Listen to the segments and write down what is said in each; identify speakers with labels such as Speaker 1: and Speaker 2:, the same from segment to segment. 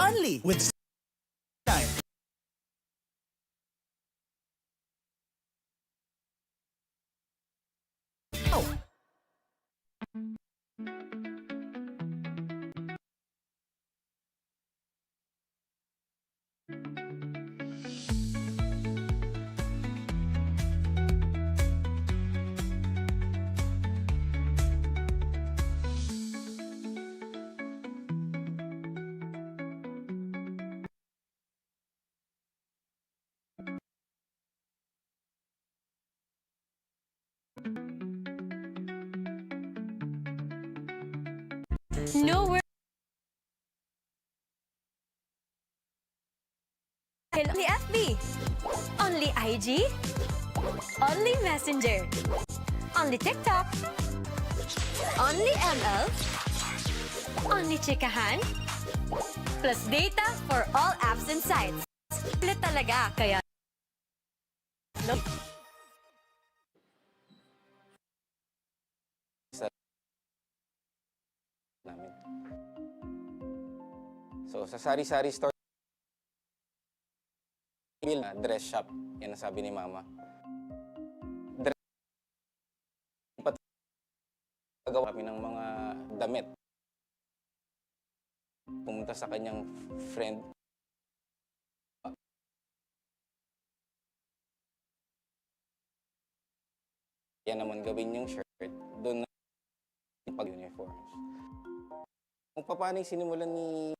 Speaker 1: only with time. Oh.
Speaker 2: Nowhere. Only FB. Only IG. Only Messenger. Only TikTok. Only ML. Only chikahan. Plus data for all apps and sites. Split talaga, kaya... Look.
Speaker 3: Namin. So, sa sari-sari store, na dress shop, yan ang sabi ni Mama. Dress pagawa kami ng mga damit. Pumunta sa kanyang friend. Yan naman gawin yung shirt, doon na pag-uniforms. Kung paano yung sinimulan ni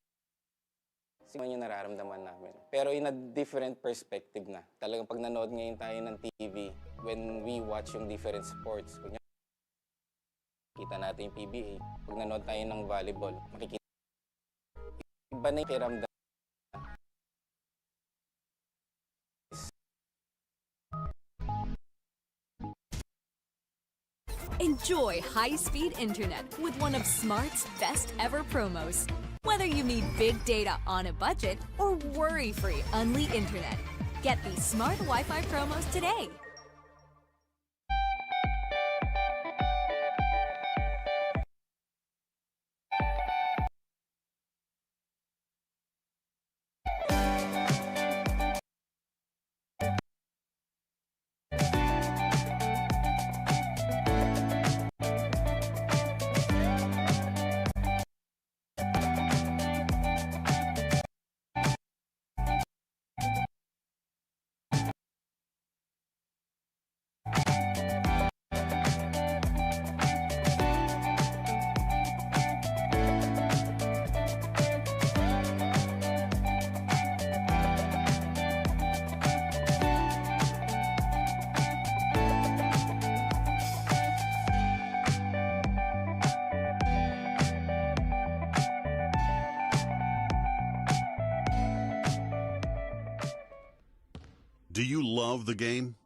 Speaker 3: yung nararamdaman namin. Pero in a different perspective na. Talagang pag nanood ngayon tayo ng TV, when we watch yung different sports, kunya, kita natin yung PBA. Pag nanood tayo ng volleyball, makikita iba na yung kiramdam.
Speaker 4: Enjoy high-speed internet with one of Smart's best ever promos. Whether you need big data on a budget or worry-free Unli internet, get these Smart Wi-Fi promos today.
Speaker 5: Do you love the game?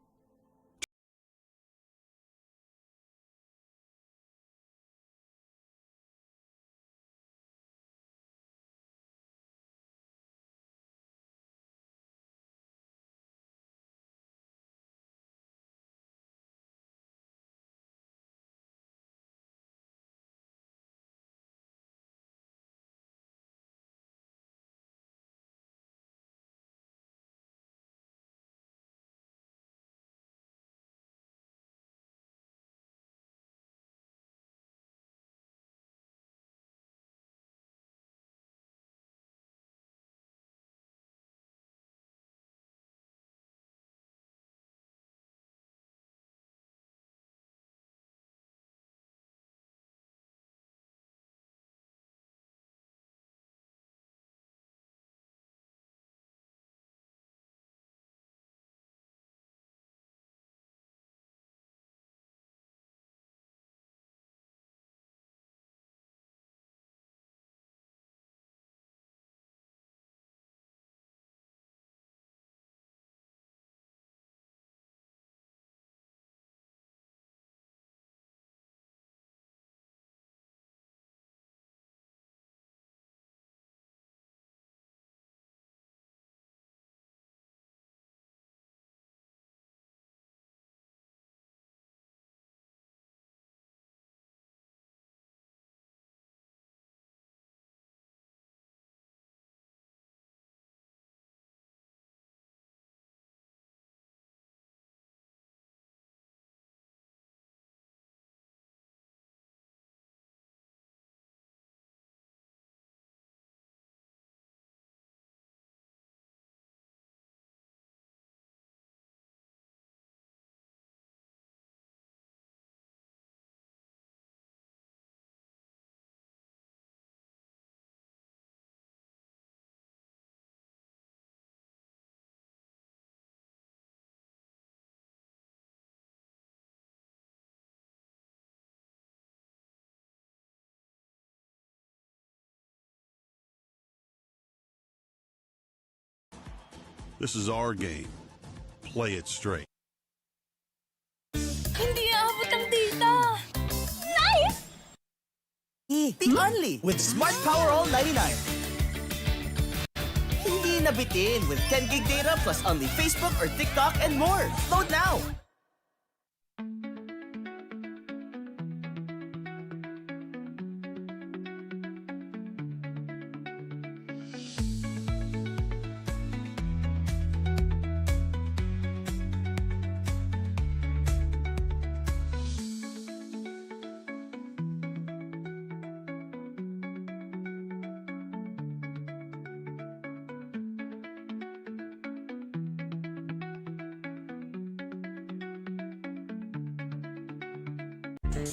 Speaker 5: This is our game. Play it straight.
Speaker 4: Hindi aabot ang data! Nice!
Speaker 1: The Only with Smart Power All 99. Hindi nabitin with 10 gig data plus only Facebook or TikTok and more. Load now!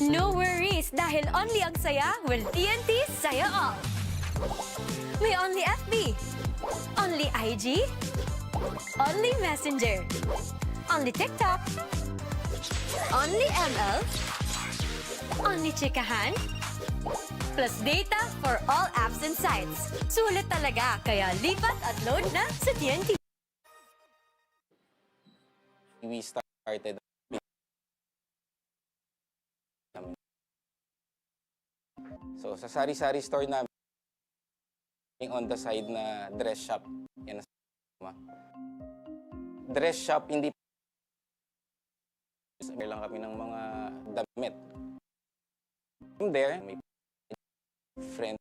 Speaker 2: No worries dahil only ang saya will TNT Saya All. May only FB, only IG, only Messenger, only TikTok, only ML, only chikahan, plus data for all apps and sites. Sulit talaga, kaya lipat at load na sa TNT.
Speaker 3: We started so sa sari-sari store namin on the side na dress shop. Yan ang dress shop, hindi lang kami ng mga damit. From there, may friend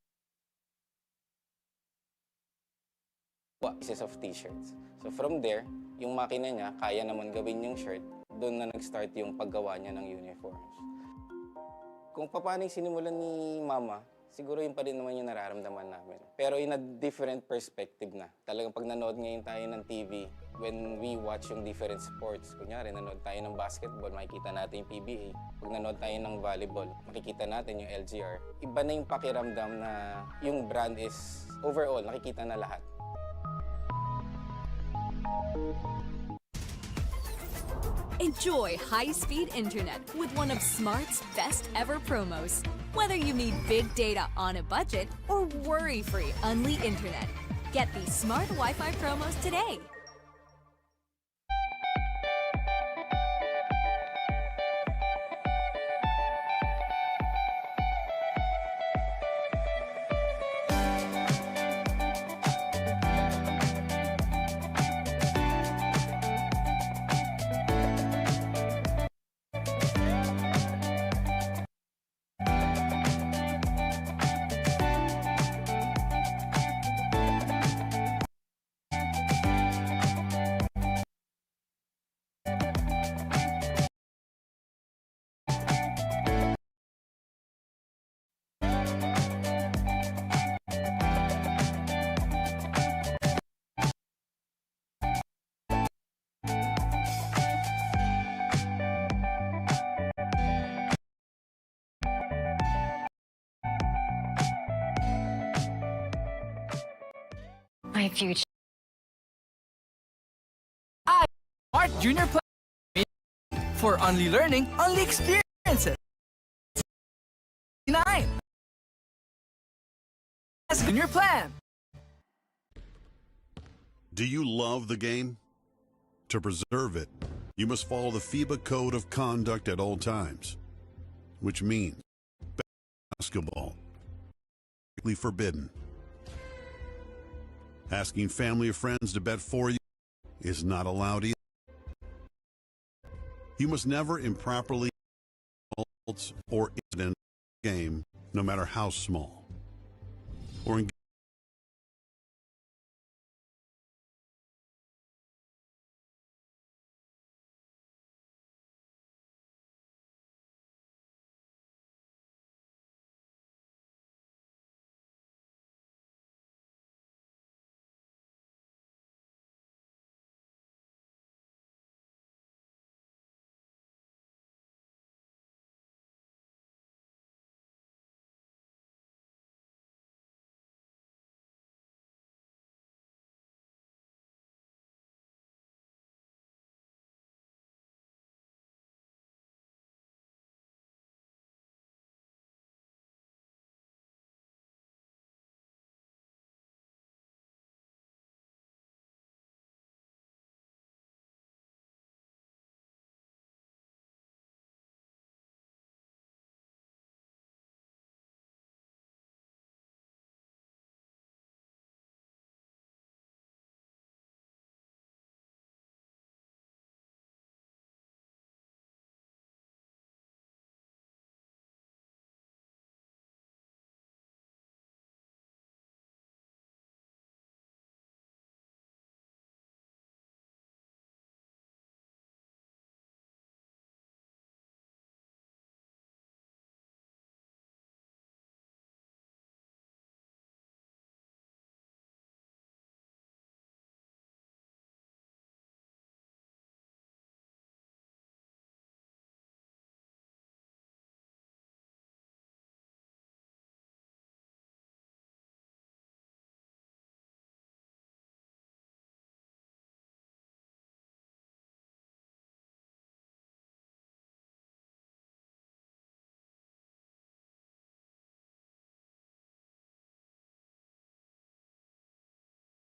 Speaker 3: pieces of t-shirts. So from there, yung makina niya, kaya naman gawin yung shirt, doon na nag-start yung paggawa niya ng uniforms. Kung paano yung sinimulan ni Mama, siguro yun pa rin naman yung nararamdaman namin. Pero in a different perspective na. Talagang pag nanood ngayon tayo ng TV, when we watch yung different sports, kunyari nanood tayo ng basketball, makikita natin yung PBA. Pag nanood tayo ng volleyball, makikita natin yung LGR. Iba na yung pakiramdam na yung brand is overall, nakikita na lahat.
Speaker 4: Enjoy high-speed internet with one of Smart's best ever promos. Whether you need big data on a budget or worry-free Unli internet, get these Smart Wi-Fi promos today.
Speaker 2: My future.
Speaker 1: Smart Junior Plan for only learning, only experiences. 9. Junior Plan.
Speaker 5: Do you love the game? To preserve it, you must follow the FIBA Code of Conduct at all times, which means basketball strictly forbidden. Asking family or friends to bet for you is not allowed either. You must never improperly or incident game, no matter how small, or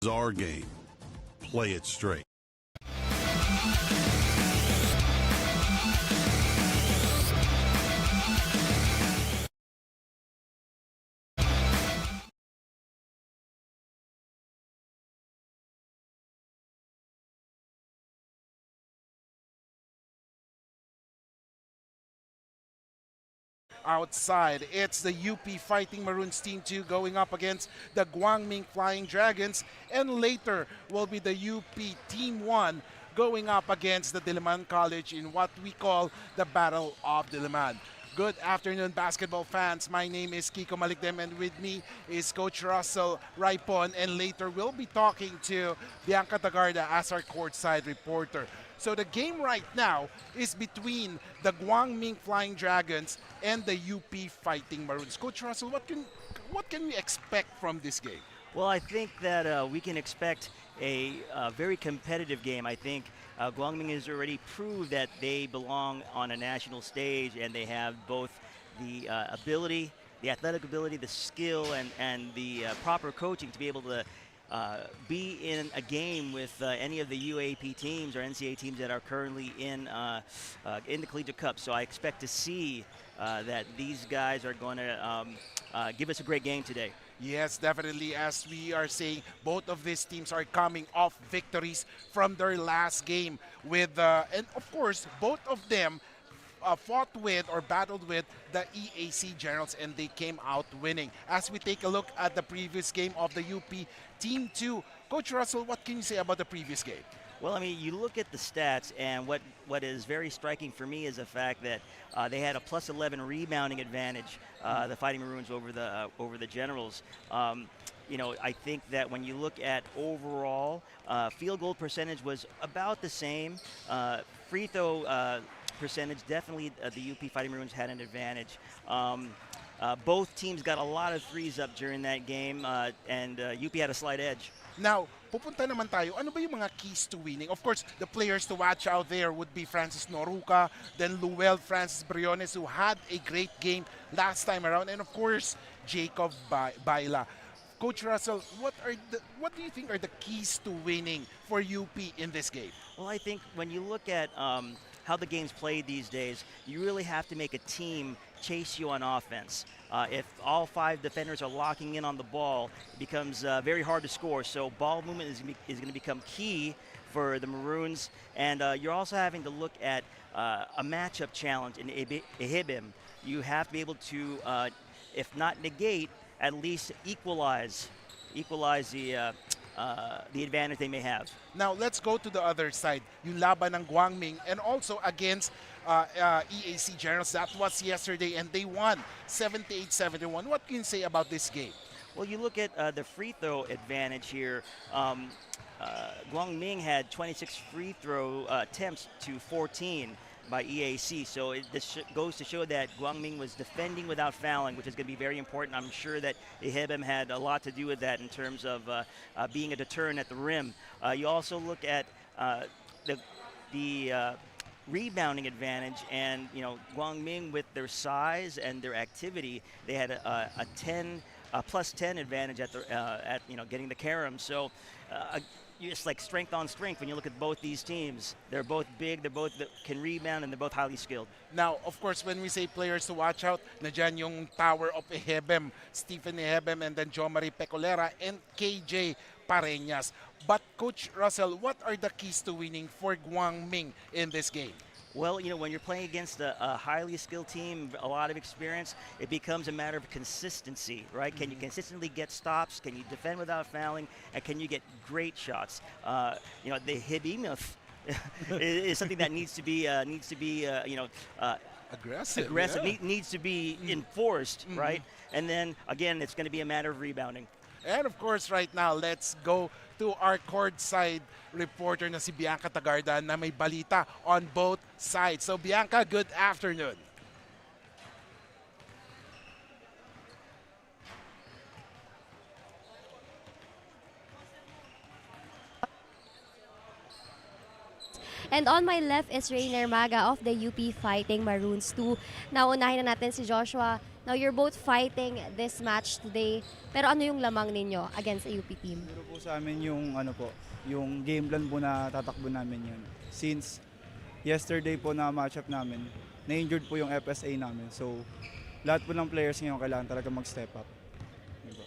Speaker 5: is our game. Play it straight.
Speaker 6: Outside, it's the UP Fighting Maroons Team 2 going up against the Guangming Flying Dragons, and later will be the UP Team 1 going up against the Diliman College in what we call the Battle of Diliman. Good afternoon, basketball fans. My name is Kiko Malikdem, and with me is Coach Russell Raipon, and later we'll be talking to Bianca Tagarda as our courtside reporter. So the game right now is between the Guangming Flying Dragons and the UP Fighting Maroons. Coach Russell, what can we expect from this game?
Speaker 7: Well, I think that we can expect a very competitive game. I think Guangming has already proved that they belong on a national stage, and they have both the ability, the athletic ability, the skill, and the proper coaching to be able to be in a game with any of the UAP teams or NCAA teams that are currently in the Collegiate Cup. So I expect to see that these guys are going to give us a great game today.
Speaker 6: Yes, definitely. As we are saying, both of these teams are coming off victories from their last game with, and of course, both of them fought with or battled with the EAC Generals, and they came out winning. As we take a look at the previous game of the UP Team 2, Coach Russell, what can you say about the previous game?
Speaker 7: Well, I mean, you look at the stats, and what is very striking for me is the fact that they had a plus 11 rebounding advantage, the Fighting Maroons over the Generals. You know, I think that when you look at overall, field goal percentage was about the same. Free throw percentage, definitely the UP Fighting Maroons had an advantage. Both teams got a lot of threes up during that game, and UP had a slight edge.
Speaker 6: Now, pupunta naman tayo. Ano ba yung mga keys to winning? Of course, the players to watch out there would be Francis Noruca, then Luel Francis Briones, who had a great game last time around, and of course, Jacob Baila. Coach Russell, what do you think are the keys to winning for UP in this game?
Speaker 7: Well, I think when you look at how the game's played these days, you really have to make a team chase you on offense. If all 5 defenders are locking in on the ball, it becomes very hard to score. So ball movement is going to become key for the Maroons. And you're also having to look at a matchup challenge in Ehibim. You have to be able to, if not negate, at least equalize the advantage they may have.
Speaker 6: Now, let's go to the other side. Yung laban ng Guangming, and also against EAC Generals. That was yesterday, and they won 78-71. What can you say about this game?
Speaker 7: Well, you look at the free throw advantage here. Guangming had 26 free throw attempts to 14 by EAC. So this goes to show that Guangming was defending without fouling, which is going to be very important. I'm sure that Ehibim had a lot to do with that in terms of being a deterrent at the rim. You also look at the rebounding advantage, and you know, Guangming, with their size and their activity, they had a plus 10 advantage at getting the carom. So it's like strength on strength when you look at both these teams. They're both big, they're both can rebound, and they're both highly skilled.
Speaker 6: Now, of course, when we say players to watch out, nandiyan yung Tower of Ehibim, Stephen Ehibim, and then Jomari Pecolera and KJ Pareñas. But Coach Russell, what are the keys to winning for Guangming in this game?
Speaker 7: Well, you know, when you're playing against a highly skilled team, a lot of experience, it becomes a matter of consistency, right? Can you consistently get stops? Can you defend without fouling? And can you get great shots? You know, the Hibimuth is something that needs to be
Speaker 6: Aggressive.
Speaker 7: Yeah. Needs to be enforced, right? And then, again, it's going to be a matter of rebounding.
Speaker 6: And of course, right now, let's go to our courtside reporter na si Bianca Tagarda na may balita on both sides. So Bianca, good afternoon.
Speaker 8: And on my left is Rainer Maga of the UP Fighting Maroons 2. Naunahin na natin si Joshua Now, you're both fighting this match today. Pero ano yung lamang ninyo against a UP team?
Speaker 9: Siguro po sa amin yung ano po, yung game plan po na tatakbo namin yun. Since yesterday po na matchup namin, na-injured po yung FSA namin. So, lahat po ng players ngayon kailangan talaga mag-step up. Diba?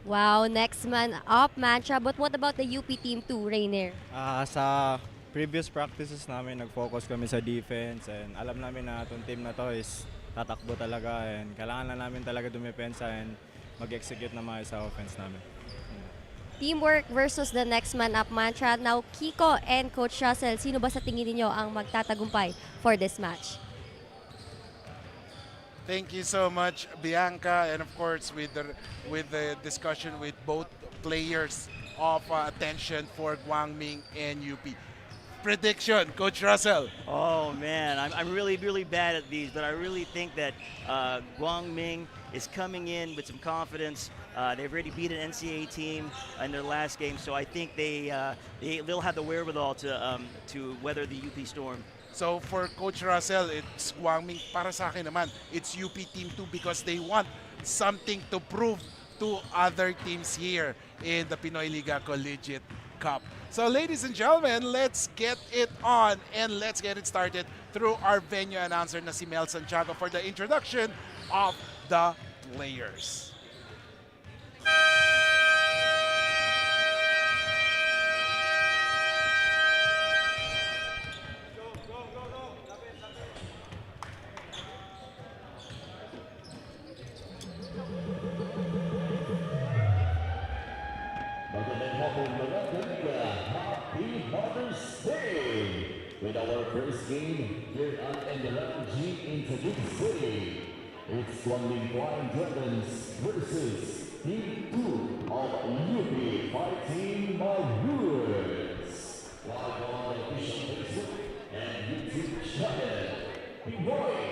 Speaker 8: Wow, next man up matchup. But what about the UP team too, Rainier?
Speaker 10: Sa previous practices namin, nag-focus kami sa defense and alam namin na itong team na to is tatakbo talaga and kailangan na namin talaga dumepensa and mag-execute na maayos sa offense namin.
Speaker 8: Teamwork versus the next man up mantra. Now, Kiko and Coach Russell, sino ba sa tingin niyo ang magtatagumpay for this match?
Speaker 6: Thank you so much, Bianca, and of course with the discussion with both players of attention for Guangming and UP. Prediction, Coach Russell.
Speaker 7: Oh man, I'm really bad at these, but I really think that Guangming is coming in with some confidence. They've already beat an NCAA team in their last game, so I think they'll have the wherewithal to weather the UP storm.
Speaker 6: So for Coach Russell, it's Guangming. Para sa akin naman, it's UP Team 2 because they want something to prove to other teams here in the Pinoyliga Collegiate Cup. So ladies and gentlemen, let's get it on and let's get it started through our venue announcer na si Mel Santiago for the introduction of the players.
Speaker 11: Happy Mother's Day with our first game here at ENDERUN in Taguig City. It's Guangming Flying Dragons versus Team 2 of UP Fighting Maroons. Live on the official Facebook and YouTube channel. Pinoyliga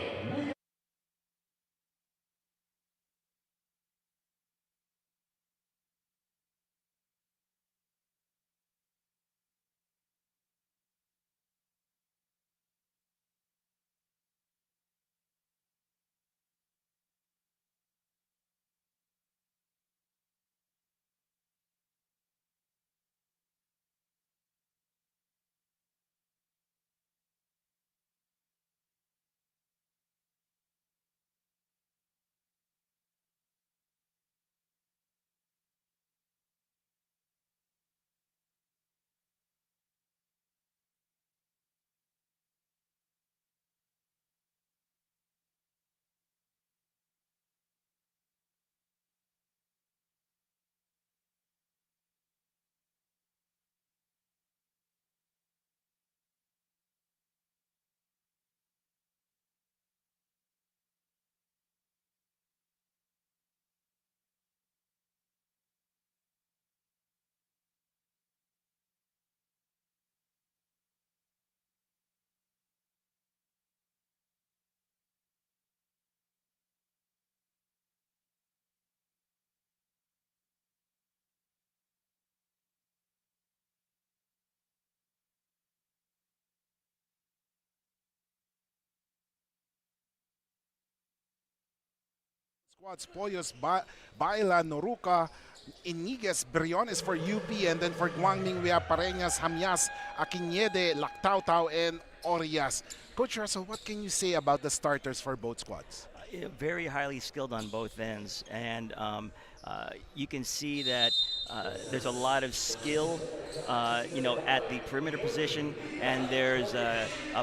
Speaker 6: Squads Poyos, Baila, Noruca, Iniguez, Briones for UP, and then for Guangming we have Pareñas, Hamias, Aquiñede, Lactautau, and Orias. Coach Russell, what can you say about the starters for both squads?
Speaker 7: Very highly skilled on both ends, and you can see that there's a lot of skill, at the perimeter position, and there's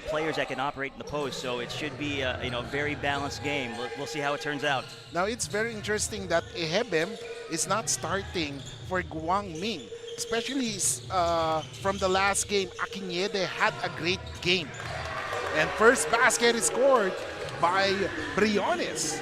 Speaker 7: players that can operate in the post. So it should be a very balanced game. We'll see how it turns out.
Speaker 6: Now it's very interesting that Ehebem is not starting for Guangming, especially from the last game. Aquiñede had a great game, and first basket is scored by Briones.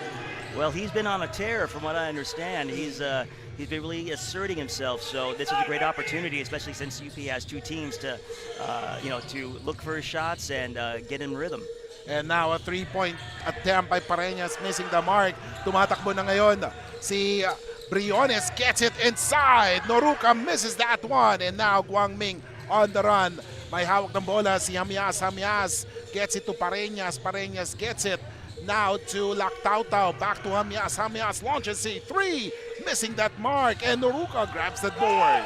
Speaker 7: Well, he's been on a tear, from what I understand. He's been really asserting himself. So this is a great opportunity, especially since UP has two teams to, to look for his shots and get in rhythm.
Speaker 6: And now a three-point attempt by Pareñas, missing the mark. Tumatakbo na ngayon si Briones, gets it inside. Noruca misses that one, and now Guangming on the run. May hawak ng bola si Hamias. Hamias gets it to Pareñas. Pareñas gets it Now to Laktautau, back to Hamias. Hamias launches a three, missing that mark, and Noruka grabs that board.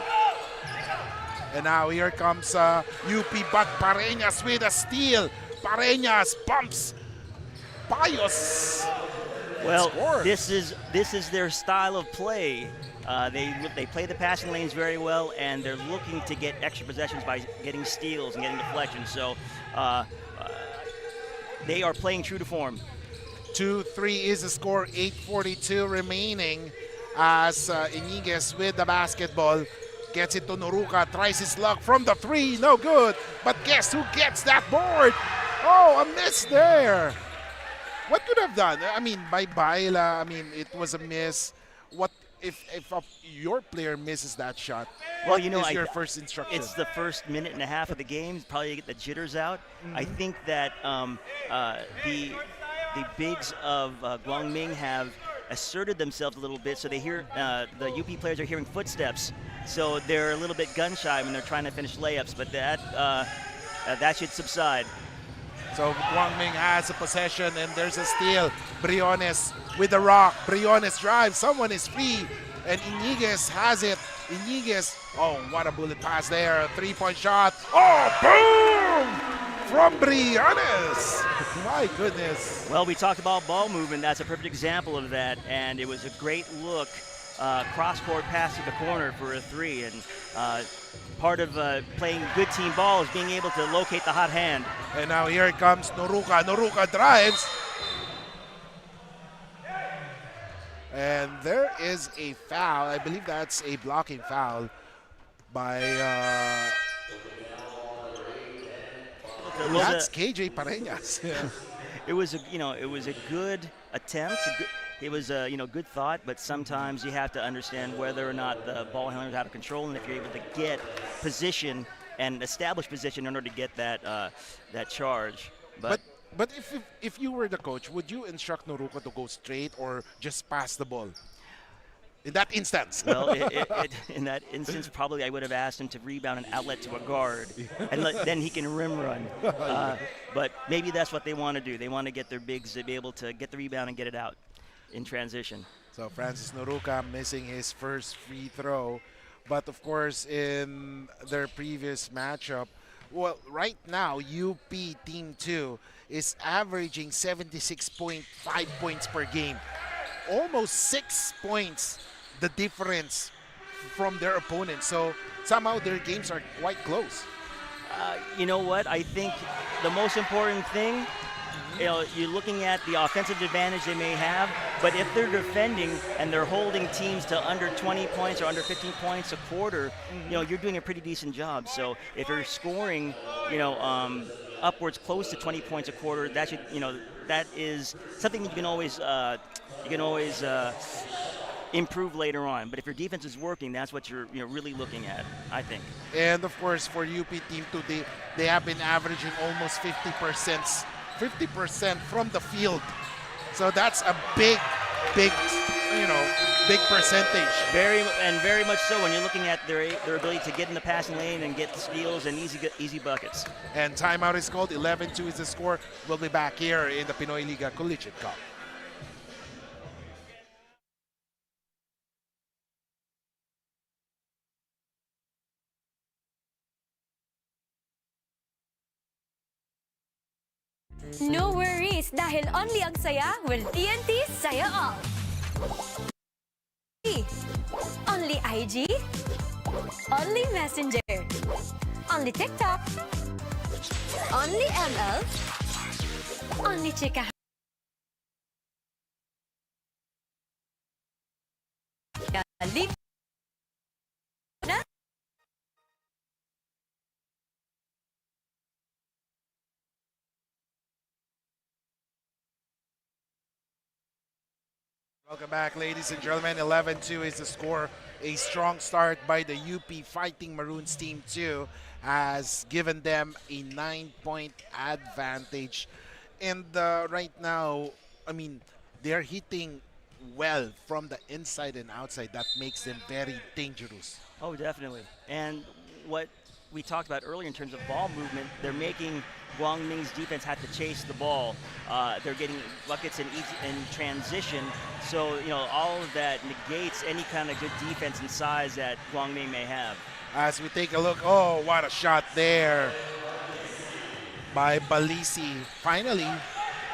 Speaker 6: And now here comes UP, but Pareñas with a steal. Pareñas bumps Payos.
Speaker 7: Well,
Speaker 6: Scores.
Speaker 7: this is their style of play. They play the passing lanes very well, and they're looking to get extra possessions by getting steals and getting deflections. So they are playing true to form.
Speaker 6: 2-3 is the score, 8:42 remaining as Iniguez with the basketball. Gets it to Noruka, tries his luck from the three, no good. But guess who gets that board? Oh, a miss there. What could have done? I mean, by Baila, I mean, it was a miss. What if your player misses that shot?
Speaker 7: Well,
Speaker 6: What
Speaker 7: you know,
Speaker 6: is your first instruction?
Speaker 7: It's the first minute and a half of the game. Probably get the jitters out. I think that the bigs of Guangming have asserted themselves a little bit, so they hear the UP players are hearing footsteps, so they're a little bit gun shy when they're trying to finish layups. But that should subside.
Speaker 6: So Guangming has a possession and there's a steal. Briones with the rock. Briones drives. Someone is free. And Iniguez has it. Iniguez. Oh, what a bullet pass there. 3-point shot. Oh, boom! From Briones. My goodness.
Speaker 7: Well, we talked about ball movement. That's a perfect example of that. And it was a great look. Cross-court pass to the corner for a three. And part of playing good team ball is being able to locate the hot hand.
Speaker 6: And now here it comes Noruka. Noruka drives. And there is a foul. I believe that's a blocking foul by that's KJ Pareñas.
Speaker 7: It was a good attempt. It was a good thought, but sometimes you have to understand whether or not the ball handler is out of control, and if you're able to get position and establish position in order to get that charge.
Speaker 6: But if you were the coach, would you instruct Noruka to go straight or just pass the ball? In that instance.
Speaker 7: Well, in that instance, probably I would have asked him to rebound an outlet to a guard, and then he can rim run. But maybe that's what they want to do. They want to get their bigs to be able to get the rebound and get it out in transition.
Speaker 6: So Francis Noruka missing his first free throw. But of course, in their previous matchup, well, right now, UP Team 2 is averaging 76.5 points per game. Almost 6 points the difference from their opponents. So somehow their games are quite close.
Speaker 7: You know what? I think the most important thing, you're looking at the offensive advantage they may have, but if they're defending and they're holding teams to under 20 points or under 15 points a quarter, you're doing a pretty decent job. So if you're scoring, upwards close to 20 points a quarter, that is something you can always improve later on. But if your defense is working, that's what you're really looking at, I think.
Speaker 6: And of course, for UP Team 2, they have been averaging almost 50% from the field. So that's a big percentage.
Speaker 7: Very much so when you're looking at their ability to get in the passing lane and get steals and easy buckets.
Speaker 6: And timeout is called. 11-2 is the score. We'll be back here in the Pinoyliga Collegiate Cup.
Speaker 2: No worries, dahil only ang saya will TNT Saya All. Only IG, only Messenger, only TikTok, only ML, only Chika.
Speaker 6: Welcome back, ladies and gentlemen. 11-2 is the score. A strong start by the UP Fighting Maroons Team 2 has given them a 9-point advantage. And right now, I mean, they're hitting well from the inside and outside. That makes them very dangerous.
Speaker 7: Oh, definitely. And what we talked about earlier in terms of ball movement, they're making Guangming's defense had to chase the ball. They're getting buckets in transition. So, all of that negates any kind of good defense and size that Guangming may have.
Speaker 6: As we take a look, oh, what a shot there by Balisi. Finally,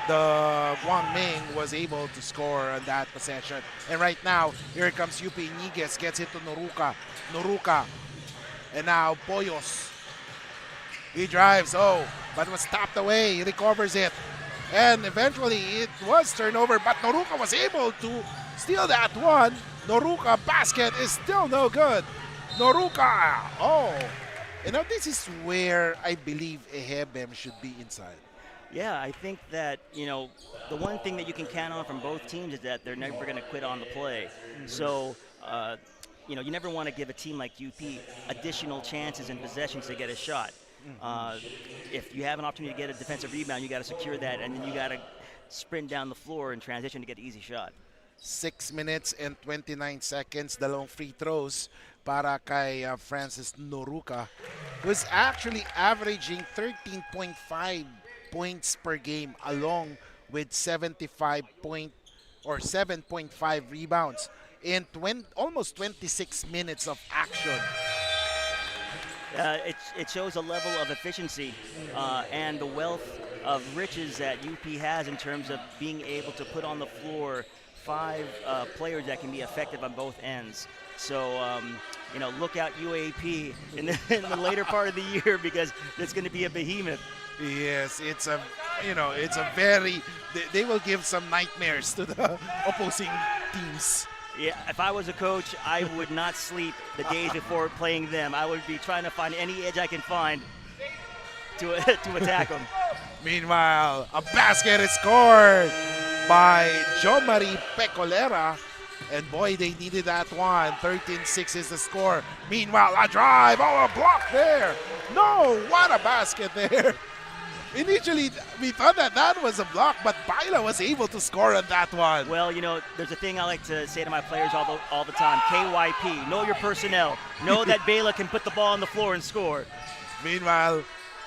Speaker 6: the Guangming was able to score on that possession. And right now, here comes UP Iniguez, gets it to Noruka. And now Poyos. He drives, but was tapped away. He recovers it. And eventually, it was turnover, but Noruka was able to steal that one. Noruka basket is still no good. Noruka, and now this is where I believe Ehebem should be inside.
Speaker 7: Yeah, I think that, the one thing that you can count on from both teams is that they're never going to quit on the play. So, you never want to give a team like UP additional chances and possessions to get a shot. If you have an opportunity to get a defensive rebound, you got to secure that, and then you got to sprint down the floor in transition to get an easy shot.
Speaker 6: 6 minutes and 29 seconds, dalawang free throws para kay Francis Noruka, who's actually averaging 13.5 points per game along with 7.5 rebounds in almost 26 minutes of action.
Speaker 7: It shows a level of efficiency and the wealth of riches that UP has in terms of being able to put on the floor 5 players that can be effective on both ends. So, look out UAP in the later part of the year, because it's going to be a behemoth.
Speaker 6: Yes, it's a very, they will give some nightmares to the opposing teams.
Speaker 7: Yeah, if I was a coach, I would not sleep the days before playing them. I would be trying to find any edge I can find to attack them.
Speaker 6: Meanwhile, a basket is scored by Jomari Pecolera. And boy, they needed that one. 13-6 is the score. Meanwhile, a drive. A block there. No, what a basket there. Initially, we thought that was a block, but Baila was able to score on that one.
Speaker 7: Well, there's a thing I like to say to my players all the time. KYP, know your personnel. Know that Baila can put the ball on the floor and score.
Speaker 6: Meanwhile,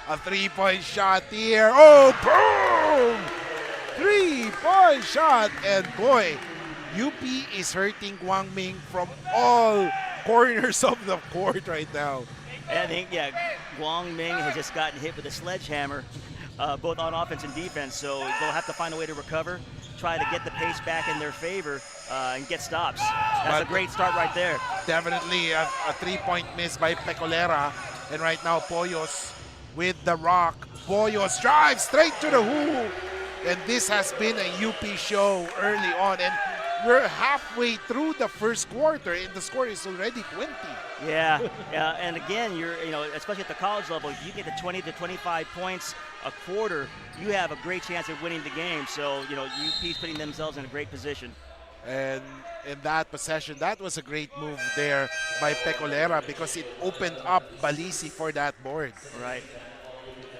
Speaker 6: a three-point shot here. Oh, boom! Three-point shot. And boy, UP is hurting Guangming from all corners of the court right now.
Speaker 7: I think, Guangming has just gotten hit with a sledgehammer, both on offense and defense, so they'll have to find a way to recover, try to get the pace back in their favor, and get stops. That's a great start right there.
Speaker 6: Definitely a three-point miss by Pecolera. And right now, Poyos with the rock. Poyos drives straight to the hoop. And this has been a UP show early on. And we're halfway through the first quarter, and the score is already 20.
Speaker 7: Yeah, and again, especially at the college level, if you get to 20 to 25 points a quarter, you have a great chance of winning the game. So, UP's putting themselves in a great position.
Speaker 6: And in that possession, that was a great move there by Pecolera, because it opened up Balisi for that board.
Speaker 7: Right.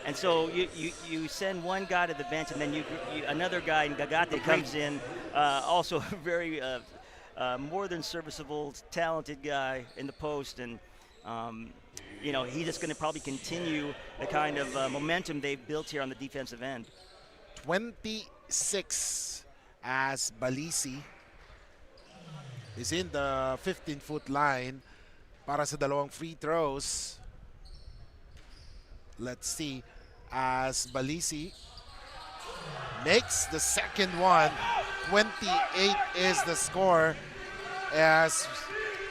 Speaker 7: And so you send one guy to the bench, and then another guy, Gagate, comes in, also a very more than serviceable, talented guy in the post, and he's just going to probably continue the kind of momentum they've built here on the defensive end.
Speaker 6: 26 as Balisi is in the 15-foot line para sa dalawang free throws. Let's see, as Balisi makes the second one. 28 is the score as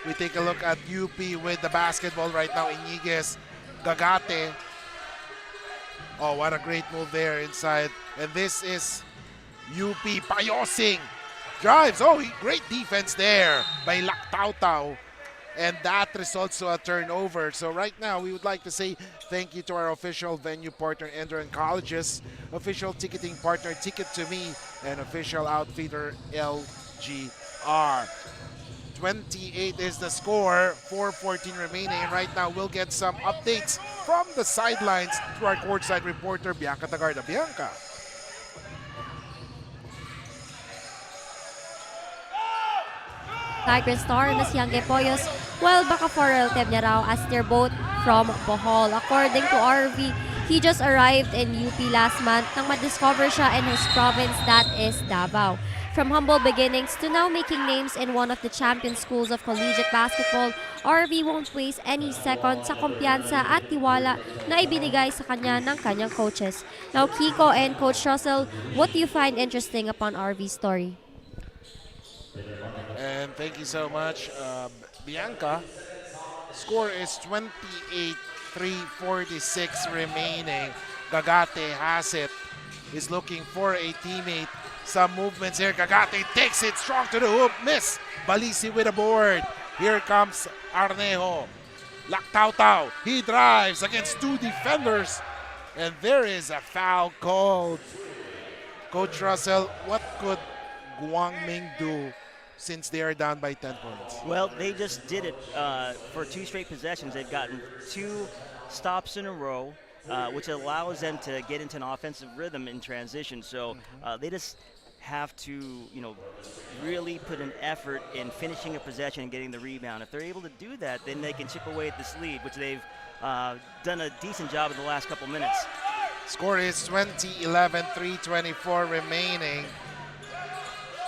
Speaker 6: we take a look at UP with the basketball right now. Iniguez, Gagate. Oh, what a great move there inside. And this is UP Payosing. Drives. Oh, great defense there by Laktautau. And that results to a turnover. So right now, we would like to say thank you to our official venue partner, ENDERUN Colleges, official ticketing partner, Ticket to Me, and official outfitter, LGR. 28 is the score, 4:14 remaining. And right now, we'll get some updates from the sidelines to our courtside reporter, Bianca Tagarda. Bianca.
Speaker 8: Tiger Star na siyang Poyos, while baka for relative niya raw as they're both from Bohol. According to RV, He just arrived in UP last month nang madiscover siya in his province, that is Davao. From humble beginnings to now making names in one of the champion schools of collegiate basketball, RV won't waste any second sa kumpiyansa at tiwala na ibinigay sa kanya ng kanyang coaches. Now, Kiko and Coach Russell, what do you find interesting upon RV's story?
Speaker 6: And thank you so much, Bianca. Score is 28-3-46 remaining. Gagate has it. Is looking for a teammate. Some movements here. Gagate takes it strong to the hoop. Miss. Balisi with a board. Here comes Arnejo. Laktautau. He drives against two defenders. And there is a foul called. Coach Russell, what could Guangming do since they are down by 10 points?
Speaker 7: Well, they just did it for 2 straight possessions. They've gotten 2 stops in a row, which allows them to get into an offensive rhythm in transition. So they just have to, really put an effort in finishing a possession and getting the rebound. If they're able to do that, then they can chip away at this lead, which they've done a decent job in the last couple minutes.
Speaker 6: Score is 20-11, 3:24 remaining.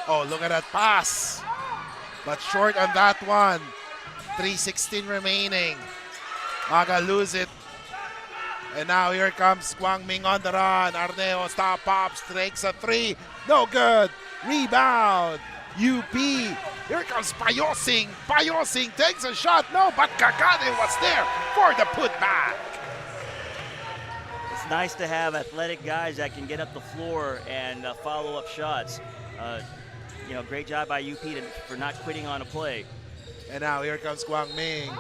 Speaker 6: Oh, look at that pass. But short on that one. 3:16 remaining. Maga lose it. And now here comes Guangming on the run. Arneo stop, pops, takes a 3. No good. Rebound. UP. Here comes Payosing. Payosing takes a shot. No, but Kakane was there for the putback.
Speaker 7: It's nice to have athletic guys that can get up the floor and follow up shots. Great job by UP for not quitting on a play.
Speaker 6: And now here comes Guangming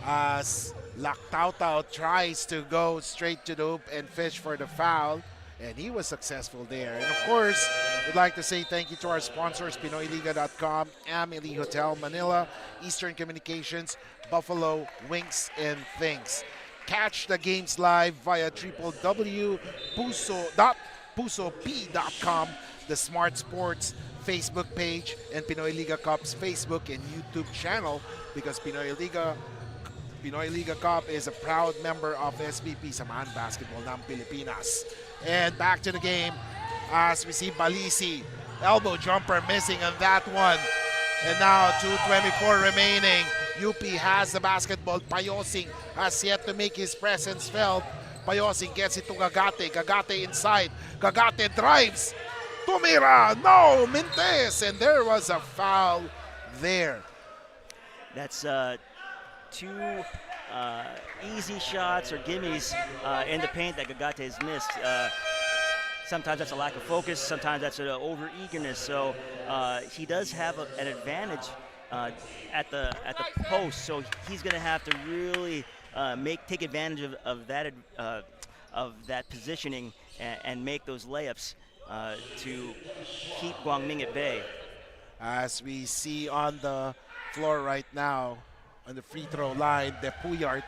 Speaker 6: as Laktautau tries to go straight to the hoop and fish for the foul. And he was successful there. And of course, we'd like to say thank you to our sponsors, Pinoyliga.com, Amelie Hotel Manila, Eastern Communications, Buffalo Wings and Things. Catch the games live via www.pusop.com, the Smart Sports Facebook page, and Pinoy Liga Cup's Facebook and YouTube channel, because Pinoy Liga Cup is a proud member of SBP, Samahan Basketball ng Pilipinas. And back to the game as we see Balisi. Elbow jumper missing on that one. And now 2:24 remaining. UP has the basketball. Payosing has yet to make his presence felt. Payosing gets it to Gagate. Gagate inside. Gagate drives. Tumira. No, Mintes. And there was a foul there.
Speaker 7: That's 2 easy shots or gimmies in the paint that Gagate has missed. Sometimes that's a lack of focus. Sometimes that's an over-eagerness. So he does have an advantage at the post. So he's going to have to really take advantage of that positioning and make those layups to keep Guangming at bay.
Speaker 6: As we see on the floor right now, on the free throw line, the Puyart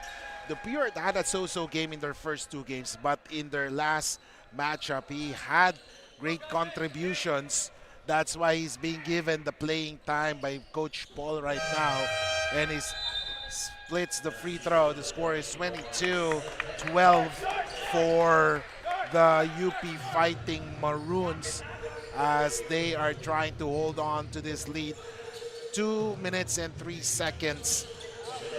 Speaker 6: had a so-so game in their first 2 games, but in their last matchup, he had great contributions. That's why he's being given the playing time by Coach Paul right now, and he splits the free throw. The score is 22-12 for the UP Fighting Maroons as they are trying to hold on to this lead. 2 minutes and 3 seconds.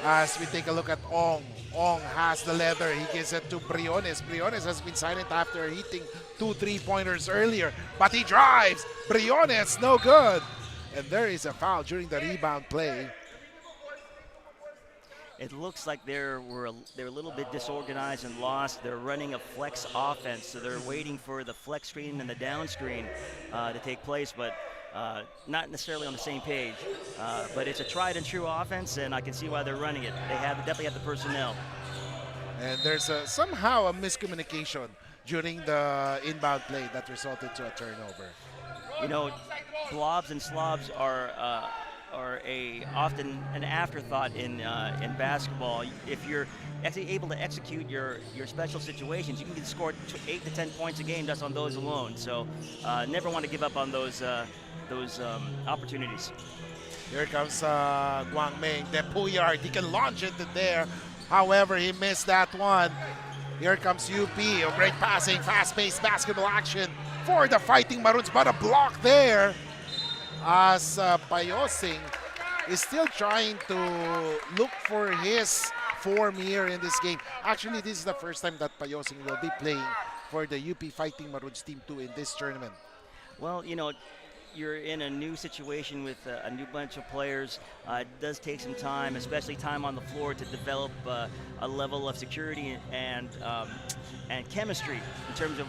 Speaker 6: As we take a look at Ong. Ong has the leather. He gives it to Briones. Briones has been silent after hitting 2 3-pointers earlier, but he drives. Briones, no good. And there is a foul during the rebound play.
Speaker 7: It looks like they're a little bit disorganized and lost. They're running a flex offense, so they're waiting for the flex screen and the down screen to take place, but not necessarily on the same page. But it's a tried and true offense, and I can see why they're running it. They definitely have the personnel.
Speaker 6: And there's somehow a miscommunication during the inbound play that resulted to a turnover.
Speaker 7: Blobs and slobs are often an afterthought in basketball. If you're actually able to execute your special situations, you can score 8 to 10 points a game just on those alone. So never want to give up on those opportunities.
Speaker 6: Here comes Guangming. The Puyard, he can launch it there. However, he missed that one. Here comes UP. Oh, great passing, fast-paced basketball action for the Fighting Maroons, but a block there as Payosing is still trying to look for his form here in this game. Actually, this is the first time that Payosing will be playing for the UP Fighting Maroons Team 2 in this tournament.
Speaker 7: Well, you know, you're in a new situation with a new bunch of players. It does take some time, especially time on the floor, to develop a level of security and chemistry in terms of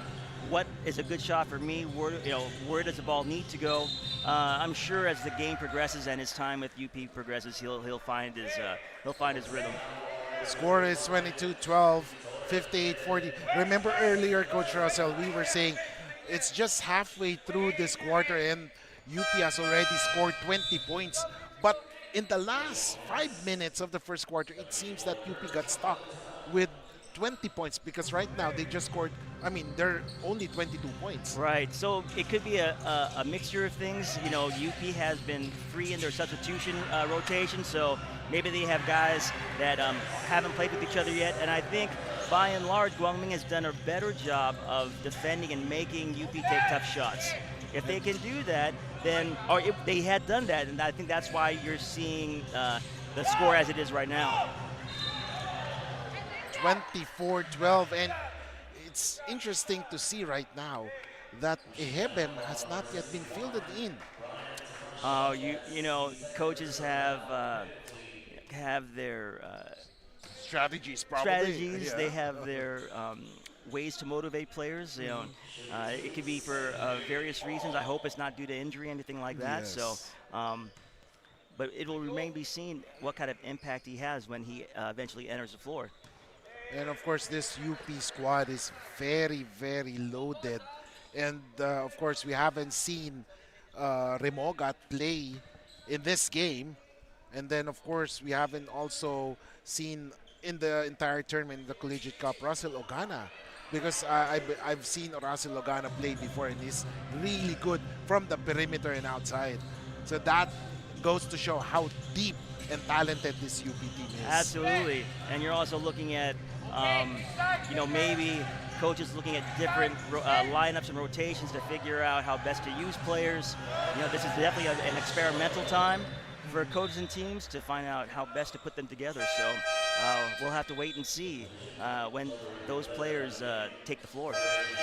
Speaker 7: what is a good shot for me. Where does the ball need to go? I'm sure as the game progresses and his time with UP progresses, he'll find his rhythm.
Speaker 6: Score is 22-12, 58-40. Remember earlier, Coach Russell, we were saying it's just halfway through this quarter and UP has already scored 20 points. But in the last 5 minutes of the first quarter, it seems that UP got stuck with 20 points because right now they just scored, they're only 22 points.
Speaker 7: Right, so it could be a mixture of things. You know, UP has been free in their substitution rotation, so maybe they have guys that haven't played with each other yet, and I think by and large, Guangming has done a better job of defending and making UP take tough shots. If they can do that, then, or if they had done that, and I think that's why you're seeing the score as it is right now.
Speaker 6: 24-12, and it's interesting to see right now that Ehebem has not yet been fielded in.
Speaker 7: You know, coaches have their
Speaker 6: strategies, probably.
Speaker 7: Strategies.
Speaker 6: Yeah.
Speaker 7: They have their ways to motivate players. You know, it could be for various reasons. I hope it's not due to injury, anything like that.
Speaker 6: Yes.
Speaker 7: So, but it will remain to be seen what kind of impact he has when he eventually enters the floor.
Speaker 6: And of course, this UP squad is very, very loaded. And of course, we haven't seen Remogat play in this game. And then, of course, we haven't also seen in the entire tournament in the Collegiate Cup Russell Ogana. Because I've seen Russell Ogana play before, and he's really good from the perimeter and outside. So that goes to show how deep and talented this UP team is.
Speaker 7: Absolutely. And you're also looking at you know, maybe coaches looking at different lineups and rotations to figure out how best to use players. You know, this is definitely an experimental time for coaches and teams to find out how best to put them together. So we'll have to wait and see when those players take the floor.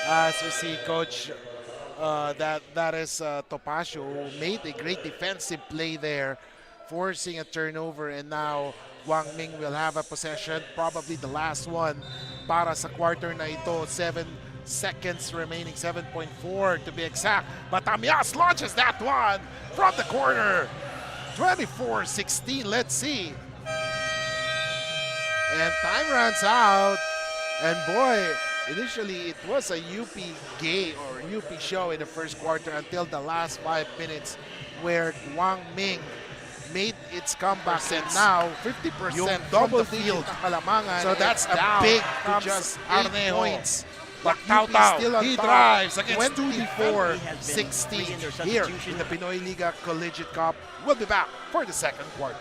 Speaker 6: As we see, Coach, that is Topacio, who made a great defensive play there, forcing a turnover, and now Guangming will have a possession, probably the last one para sa quarter na ito. 7 seconds remaining, 7.4 to be exact. But Amias launches that one from the corner. 24-16, let's see. And time runs out. And boy, initially it was a UP game or UP show in the first quarter until the last 5 minutes where Guangming made its comeback, and now 50% double field. So that's a big to just 8 points. But UP still on top. Drives against 24-16 here in the Pinoyliga Collegiate Cup. We'll be back for the second quarter.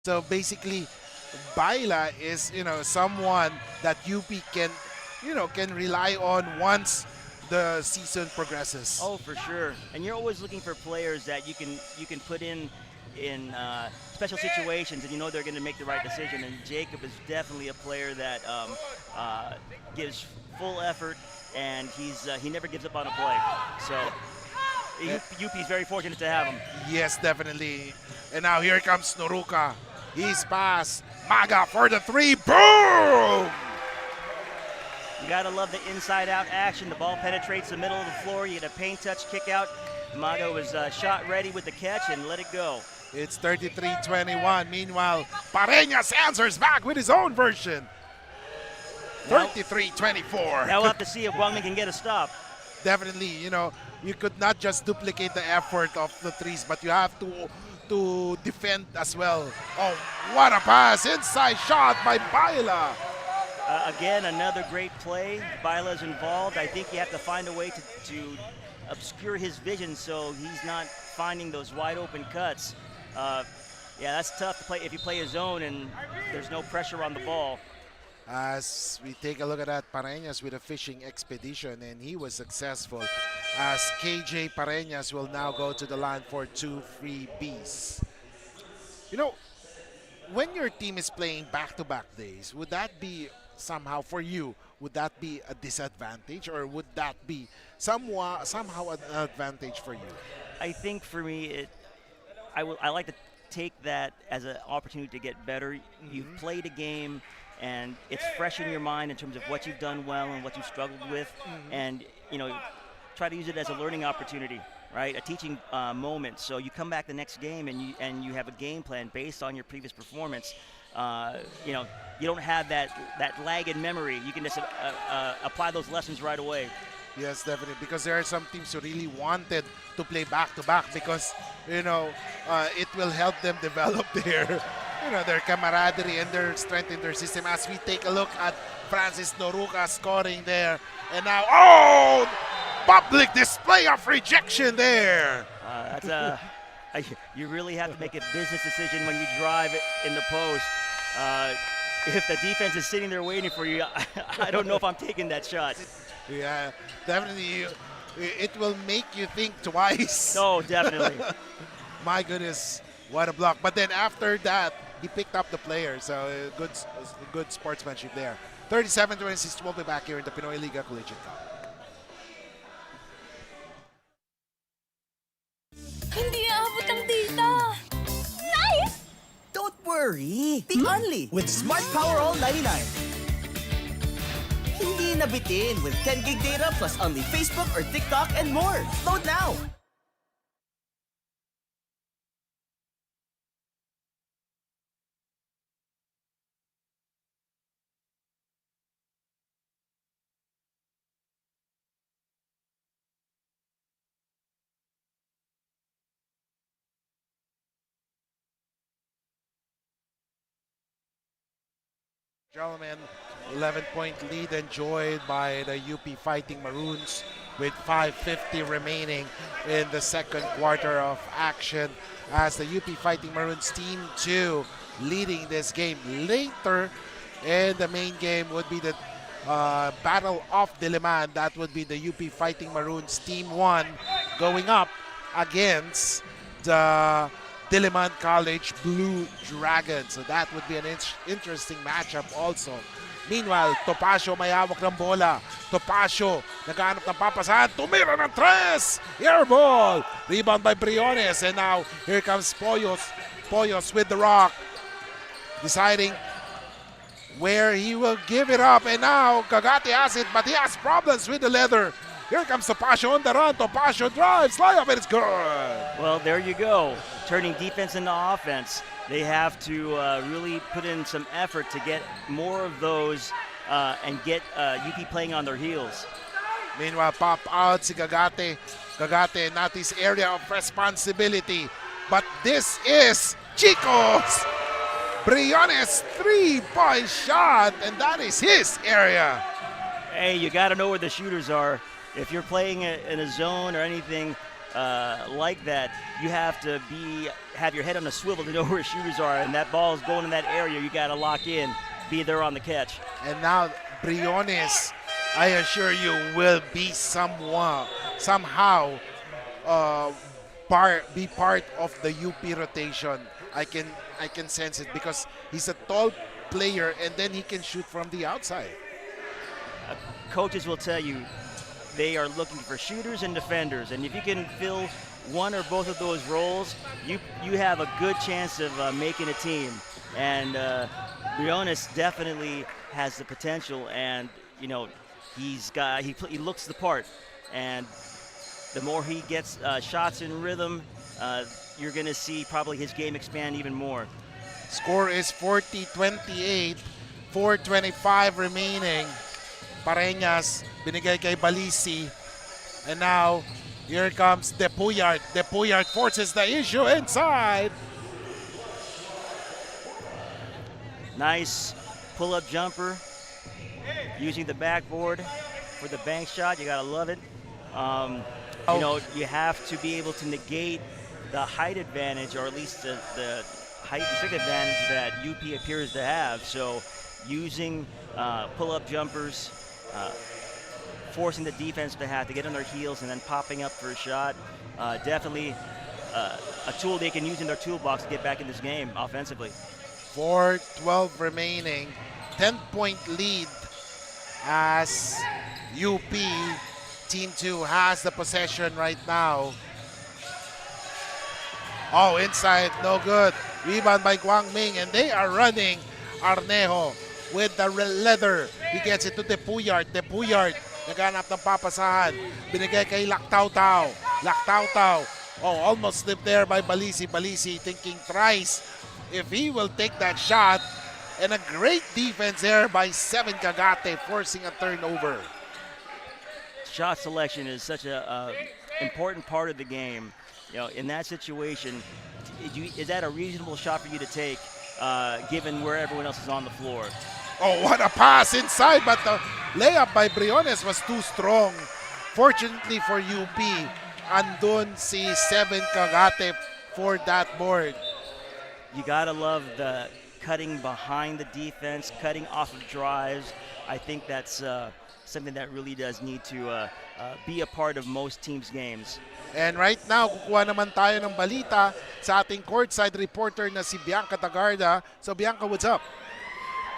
Speaker 6: So basically, Baila is, someone that UP can, can rely on once the season progresses.
Speaker 7: Oh, for sure. And you're always looking for players that you can put in special situations, and you know they're going to make the right decision. And Jacob is definitely a player that gives full effort, and he never gives up on a play. So UP is very fortunate to have him.
Speaker 6: Yes, definitely. And now here comes Noruka. He's pass. Maga for the three. Boom!
Speaker 7: You got to love the inside-out action. The ball penetrates the middle of the floor. You get a paint touch kick out. Maga was shot ready with the catch and let it go.
Speaker 6: It's 33-21. Meanwhile, Pareñas answers back with his own version. 33-24.
Speaker 7: Now we'll have to see if Guangming can get a stop.
Speaker 6: Definitely, you could not just duplicate the effort of the threes, but you have to defend as well. Oh, what a pass. Inside shot by Baila.
Speaker 7: Again, another great play. Baila's involved. I think you have to find a way to obscure his vision so he's not finding those wide open cuts. Yeah, that's tough to play if you play a zone and there's no pressure on the ball.
Speaker 6: As we take a look at that, Pareñas with a fishing expedition, and he was successful. As KJ Pareñas will now go to the line for 2 freebies. When your team is playing back-to-back days, would that be somehow for you? Would that be a disadvantage, or would that be somehow an advantage for you?
Speaker 7: I think for me, I like to take that as an opportunity to get better. You've played a game, and it's fresh in your mind in terms of what you've done well and what you've struggled with, and try to use it as a learning opportunity, right? A teaching moment. So you come back the next game and you have a game plan based on your previous performance. You don't have that lag in memory. You can just apply those lessons right away.
Speaker 6: Yes, definitely, because there are some teams who really wanted to play back-to-back because, it will help them develop their camaraderie and their strength in their system. As we take a look at Francis Noruka scoring there. And now, public display of rejection there.
Speaker 7: You really have to make a business decision when you drive in the post. If the defense is sitting there waiting for you, I don't know if I'm taking that shot.
Speaker 6: Yeah, definitely. It will make you think twice.
Speaker 7: No, definitely.
Speaker 6: My goodness, what a block. But then after that, he picked up the player. So good sportsmanship there. 37-26, we'll be back here in the Pinoyliga Collegiate Cup.
Speaker 2: Hindi aabot ang data. Nice!
Speaker 1: Don't worry. Be only with Smart Power All 99. Hindi nabitin with 10 gig data plus only Facebook or TikTok and more. Load now.
Speaker 6: Gentlemen, 11-point lead enjoyed by the UP Fighting Maroons with 5:50 remaining in the second quarter of action as the UP Fighting Maroons Team 2 leading this game. Later in the main game would be the Battle of Diliman. That would be the UP Fighting Maroons Team 1 going up against the Diliman College Blue Dragons. So that would be an interesting matchup also. Meanwhile, Topacio may hawak ng bola. Topacio, naghahanap ng papasahan. Tumira ng tres! Airball! Rebound by Briones. And now, here comes Poyos. Poyos with the rock. Deciding where he will give it up. And now, Cagate has it, but he has problems with the leather. Here comes Topacio on the run. Topacio drives, layup, and it's good.
Speaker 7: Well, there you go. Turning defense into offense. They have to really put in some effort to get more of those and get UP playing on their heels.
Speaker 6: Meanwhile, pop out si Cagate. Cagate, not his area of responsibility. But this is Chico's Briones 3-point shot, and that is his area.
Speaker 7: Hey, you got to know where the shooters are. If you're playing in a zone or anything, like that, you have to have your head on a swivel to know where shooters are, and that ball is going in that area. You got to lock in, be there on the catch.
Speaker 6: And now Briones, I assure you, will be somehow be part of the UP rotation. I can sense it because he's a tall player and then he can shoot from the outside.
Speaker 7: Coaches will tell you they are looking for shooters and defenders, and if you can fill one or both of those roles, you have a good chance of making a team. And Briones definitely has the potential, and you know he looks the part, and the more he gets shots in rhythm, you're going to see probably his game expand even more.
Speaker 6: Score is 40-28, 4:25 remaining. Pareñas, binigay kay Balisi. And now, here comes Depuyard. Depuyard forces the issue inside.
Speaker 7: Nice pull-up jumper using the backboard for the bank shot. You got to love it. You know, you have to be able to negate the height advantage, or at least the height and strength advantage that UP appears to have. So using pull-up jumpers, forcing the defense to have to get on their heels and then popping up for a shot, definitely a tool they can use in their toolbox to get back in this game offensively.
Speaker 6: 4:12 remaining, 10-point lead as UP Team 2 has the possession right now. Oh, inside, no good. Rebound by Guangming, and they are running. Arnejo with the leather. He gets it to Depuyard. Depuyard, naghanap ng papasahan. Binigay kay Lactautau. Lactautau. Oh, almost slipped there by Balisi. Balisi thinking thrice if he will take that shot. And a great defense there by Seven Cagate, forcing a turnover.
Speaker 7: Shot selection is such a important part of the game. You know, in that situation, is that a reasonable shot for you to take, given where everyone else is on the floor?
Speaker 6: Oh, what a pass inside, but the layup by Briones was too strong. Fortunately for UP, andun si Seven Cagate for that board.
Speaker 7: You gotta love the cutting behind the defense, cutting off of drives. I think that's something that really does need to be a part of most teams' games.
Speaker 6: And right now, kukuha naman tayo ng balita sa ating courtside reporter na si Bianca Tagarda. So Bianca, what's up?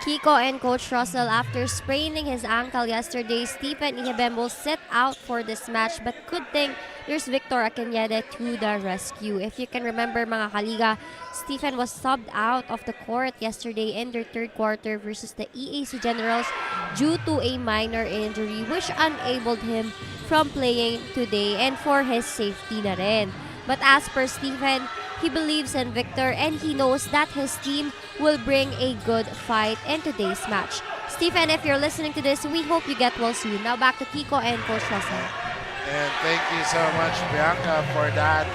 Speaker 8: Kiko and Coach Russell, after spraining his ankle yesterday, Stephen Ihebem will sit out for this match. But good thing, there's Victor Akenyede to the rescue. If you can remember, mga kaliga, Stephen was subbed out of the court yesterday in their third quarter versus the EAC Generals due to a minor injury which enabled him from playing today and for his safety na rin. But as per Stephen, he believes in Victor and he knows that his team will bring a good fight in today's match. Stephen, if you're listening to this, we hope you get well soon. Now back to Kiko and Coach Russell.
Speaker 6: And thank you so much, Bianca, for that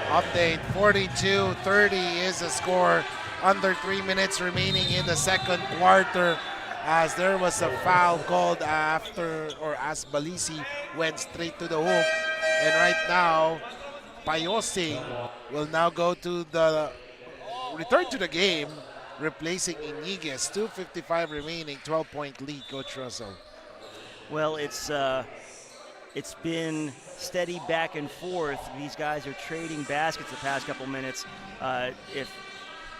Speaker 6: update. 42-30 is the score. Under 3 minutes remaining in the second quarter, as there was a foul called after, or as Balisi went straight to the hoop. And right now, Payosing will now go to the return to the game, replacing Iniguez. 2:55 remaining, 12-point lead, Coach Russell.
Speaker 7: Well, it's been steady back and forth. These guys are trading baskets the past couple minutes. If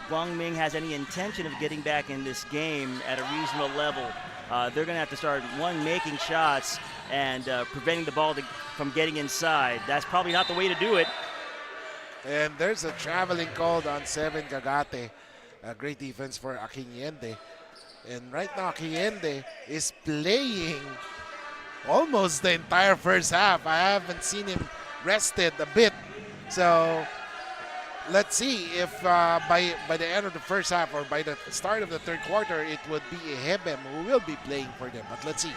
Speaker 7: Guangming has any intention of getting back in this game at a reasonable level, they're going to have to start, one, making shots and preventing the ball from getting inside. That's probably not the way to do it.
Speaker 6: And there's a traveling called on Seven Cagate. A great defense for Akenyede. And right now, Akenyede is playing almost the entire first half. I haven't seen him rested a bit. So let's see if by the end of the first half or by the start of the third quarter, it would be Ihebem who will be playing for them. But let's see.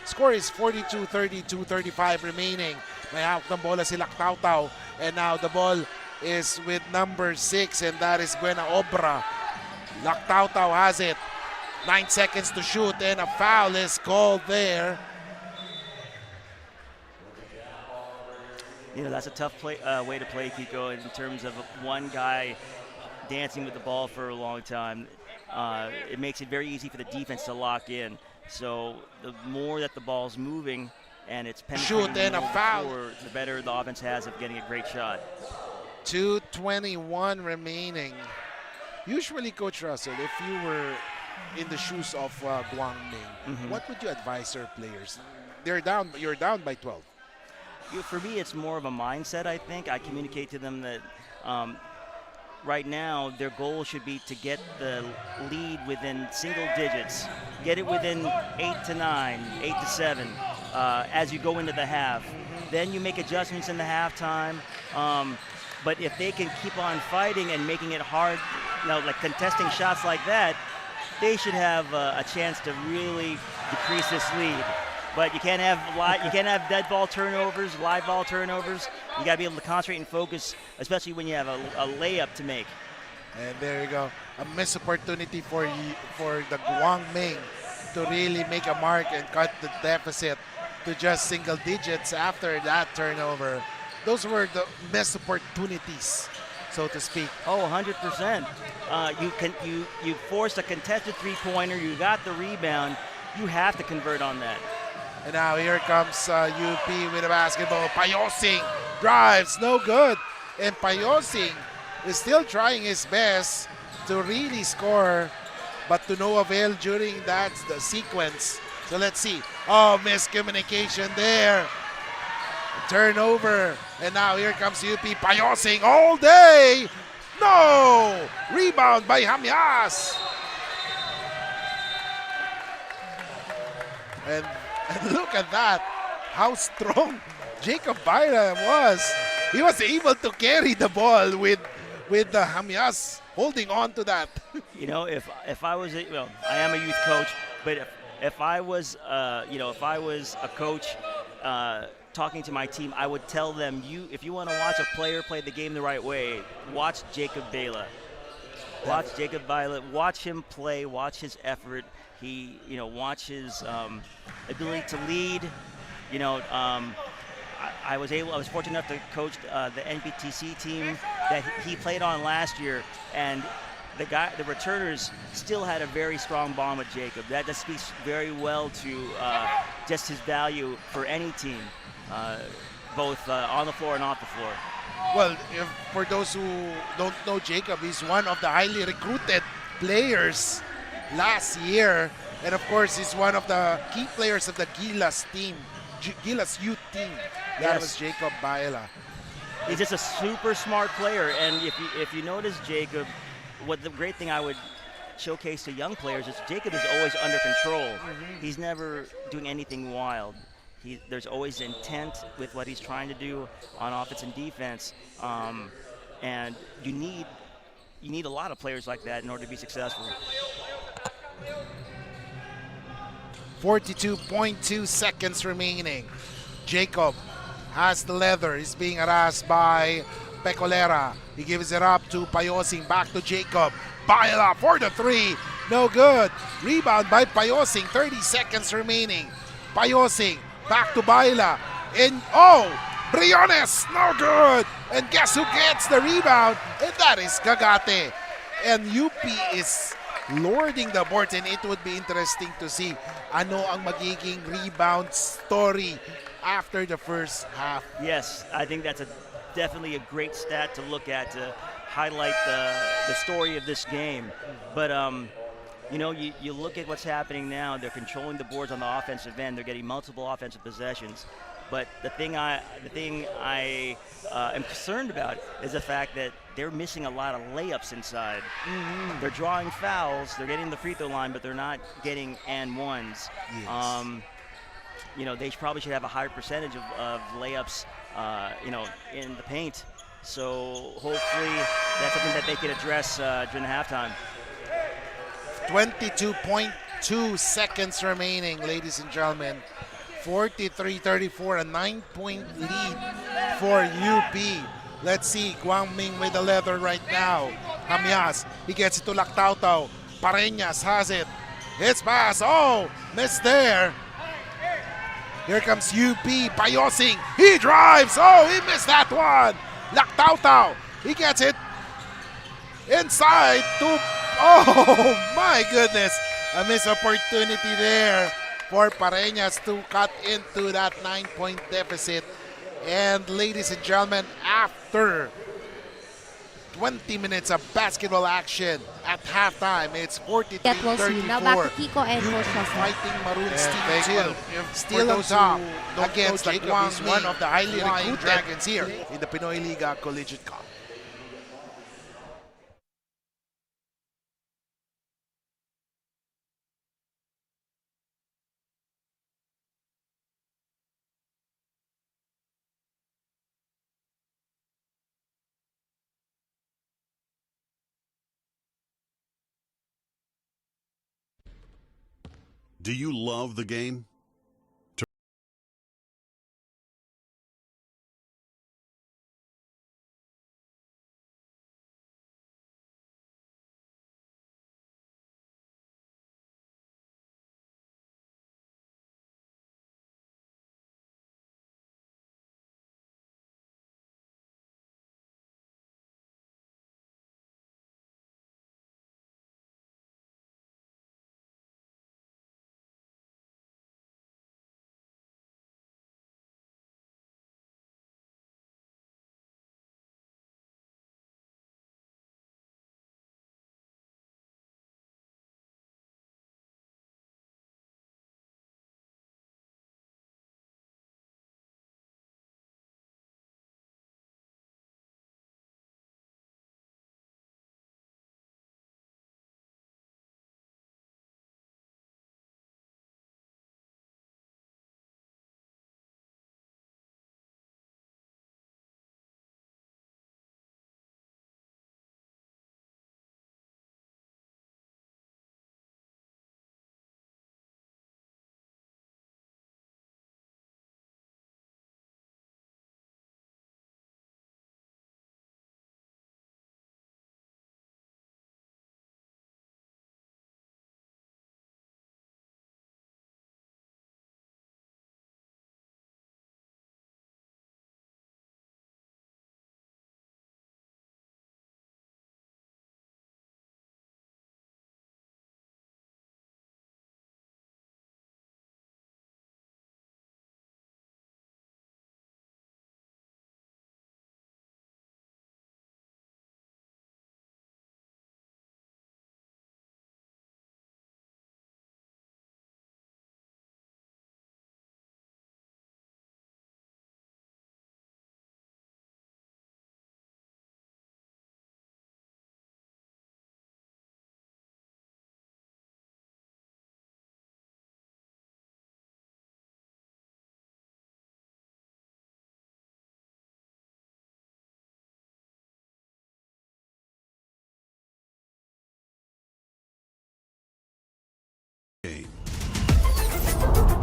Speaker 6: Score is 42-30, 2:35 remaining. May hawak ng bola si Lactautau. And now the ball is with number 6, and that is Buena Obra. Lactautau has it. 9 seconds to shoot, and a foul is called there.
Speaker 7: that's a tough way to play, Kiko, in terms of one guy dancing with the ball for a long time. It makes it very easy for the defense to lock in. So the more that the ball's moving and it's penetrating,
Speaker 6: Shoot and a foul.
Speaker 7: the better the offense has of getting a great shot.
Speaker 6: 2:21 remaining. Usually, Coach Russell, if you were in the shoes of Guangming, what would you advise your players? You're down by 12.
Speaker 7: For me, it's more of a mindset, I think. I communicate to them that right now their goal should be to get the lead within single digits. Get it within 8 to 9, 8 to 7 as you go into the half. Then you make adjustments in the halftime. But if they can keep on fighting and making it hard, like contesting shots like that, they should have a chance to really decrease this lead. But you can't have dead ball turnovers, live ball turnovers. You got to be able to concentrate and focus, especially when you have a layup to make.
Speaker 6: And there you go, a missed opportunity for the Guangming to really make a mark and cut the deficit to just single digits after that turnover. Those were the missed opportunities, so to speak.
Speaker 7: Oh, 100%. You forced a contested three-pointer. You got the rebound. You have to convert on that.
Speaker 6: And now here comes UP with a basketball. Payosing drives, no good. And Payosing is still trying his best to really score, but to no avail during the sequence. So let's see. Oh, miscommunication there. Turnover. And now here comes UP. Payosing all day. No! Rebound by Hamias. And look at that. How strong Jacob Byra was. He was able to carry the ball with the Hamias holding on to that.
Speaker 7: If I was I am a youth coach, but if I was a coach talking to my team, I would tell them, if you want to watch a player play the game the right way, watch Jacob Bayla. Watch Jacob Bayla. Watch him play. Watch his effort. Watch his ability to lead. I was fortunate enough to coach the NBTC team that he played on last year, and the returners still had a very strong bond with Jacob. That just speaks very well to just his value for any team, both on the floor and off the floor.
Speaker 6: Well, for those who don't know Jacob, he's one of the highly recruited players last year. And of course, he's one of the key players of the Gilas team, Gilas youth team. That was Jacob Baela.
Speaker 7: He's just a super smart player. And if you notice Jacob, what the great thing I would showcase to young players is Jacob is always under control. He's never doing anything wild. There's always intent with what he's trying to do on offense and defense. And you need a lot of players like that in order to be successful.
Speaker 6: 42.2 seconds remaining. Jacob has the leather. He's being harassed by Pecolera. He gives it up to Payosing. Back to Jacob. Baela for the three. No good. Rebound by Payosing. 30 seconds remaining. Payosing. Back to Baela. And Briones. No good. And guess who gets the rebound? And that is Gagate. And UP is lording the boards, and it would be interesting to see ano ang magiging rebound story after the first half.
Speaker 7: Yes, I think that's definitely a great stat to look at to highlight the story of this game. But you look at what's happening now. They're controlling the boards on the offensive end. They're getting multiple offensive possessions. But the thing I am concerned about is the fact that they're missing a lot of layups inside. They're drawing fouls. They're getting the free throw line, but they're not getting and ones. Yes. They probably should have a higher percentage of layups, in the paint. So hopefully that's something that they can address during the halftime.
Speaker 6: 22.2 seconds remaining, ladies and gentlemen. 43-34, a 9-point lead for UP. Let's see, Guangming with the leather right now. Hamias, he gets it to Lactautau. Pareñas has it. Hits pass, missed there. Here comes UP, Payosing. He drives. Oh, he missed that one. Laktautau. He gets it inside to, oh my goodness. A missed opportunity there for Pareñas to cut into that 9-point deficit. And ladies and gentlemen, after 20 minutes of basketball action at halftime, it's 43-34.
Speaker 8: Now back to Kiko and
Speaker 6: UP
Speaker 8: Coach Russell.
Speaker 6: fighting Maroons team 2. Still on top against the Guangming, one of the highly recruited Dragons here in the Pinoyliga Collegiate Cup.
Speaker 5: Do you love the game?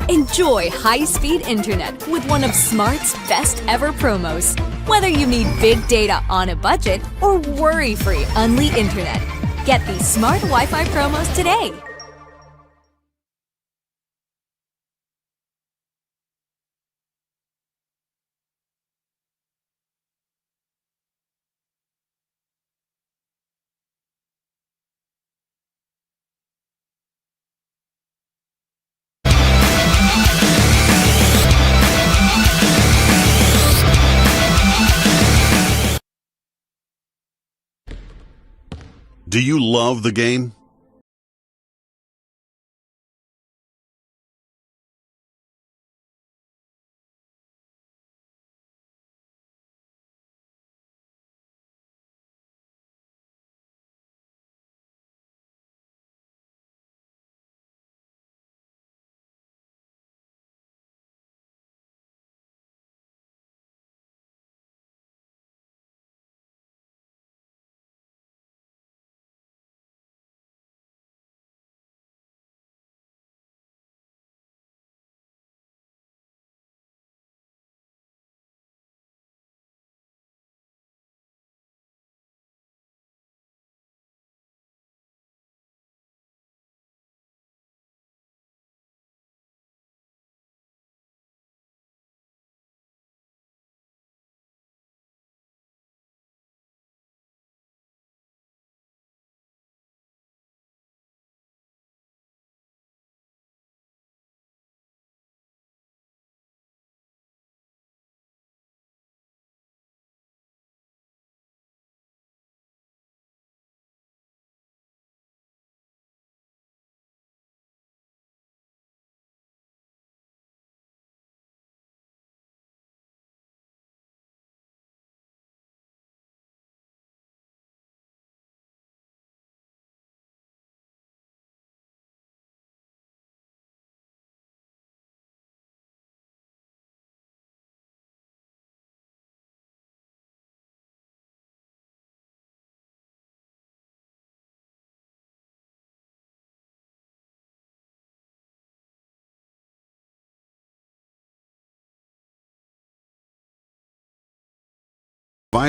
Speaker 4: Enjoy high-speed internet with one of Smart's best ever promos. Whether you need big data on a budget or worry-free Unli internet, get these Smart Wi-Fi promos today.
Speaker 5: Do you love the game?